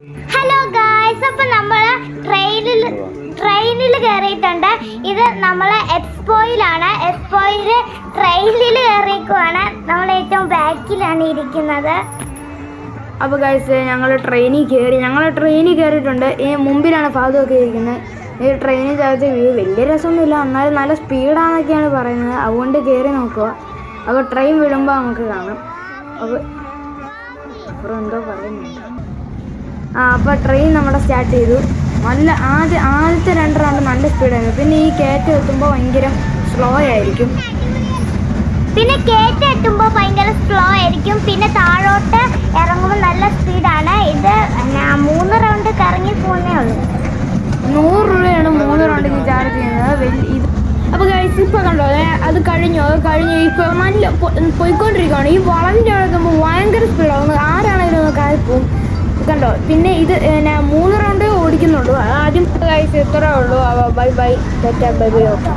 Hello guys, അപ്പോൾ നമ്മൾ ട്രെയിനിൽ കയറിയിട്ടുണ്ട്. ഇത് നമ്മൾ എക്സ്പോയിലാണ്. എക്സ്പോയിൽ ട്രെയിനിൽ കയറിക്കുവാണ്. നമ്മൾ ഏറ്റവും ബാക്കിലാണ് ഇരിക്കുന്നത്. അപ്പോൾ ഗായ്സ്, ഞങ്ങൾ ട്രെയിനിൽ കയറിയിട്ടുണ്ട്. ഈ മുമ്പിലാണ് ഫാദുമൊക്കെ ഇരിക്കുന്നത്. ഈ ട്രെയിനിൽ ചാർജ് വലിയ രസമൊന്നുമില്ല, എന്നാലും നല്ല സ്പീഡാണെന്നൊക്കെയാണ് പറയുന്നത്. അതുകൊണ്ട് കയറി നോക്കുക. അപ്പോൾ ട്രെയിൻ വിടുമ്പോൾ നമുക്ക് കാണാം. അപ്പോൾ അപ്പുറം എന്തോ പറയുന്നുണ്ട്. അപ്പോൾ ട്രെയിൻ നമ്മുടെ സ്റ്റാർട്ട് ചെയ്തു. നല്ല ആദ്യത്തെ 2 റൗണ്ട് നല്ല സ്പീഡായിരുന്നു. പിന്നെ ഈ കയറ്റം എത്തുമ്പോൾ ഭയങ്കര സ്ലോ ആയിരിക്കും. പിന്നെ താഴോട്ട് ഇറങ്ങുമ്പോൾ നല്ല സ്പീഡാണ്. ഇത് 3 റൗണ്ട് കറങ്ങി പോകുന്നേ ഉള്ളൂ. 100 രൂപയാണ് 3 റൗണ്ടിന് ചാർജ് ചെയ്യുന്നത്. ഇത് അപ്പോൾ ഗൈസ്, ഇപ്പോൾ കണ്ടോ, അത് കഴിഞ്ഞു ഇപ്പോൾ നല്ല പോയിക്കൊണ്ടിരിക്കുകയാണ്. ഈ വളവിൻ്റെ അവിടെ എത്തുമ്പോൾ ഭയങ്കര സ്പീഡാണ്. ആരാണെങ്കിലും ഒന്ന് കാൽപ്പോവും. കണ്ടോ. പിന്നെ ഇത് 3 റൗണ്ട് ഓടിക്കുന്നുള്ളൂ. ആദ്യം ഗൈസ് ഇത്രേ ഉള്ളൂ. Bye bye, bye bye, okay.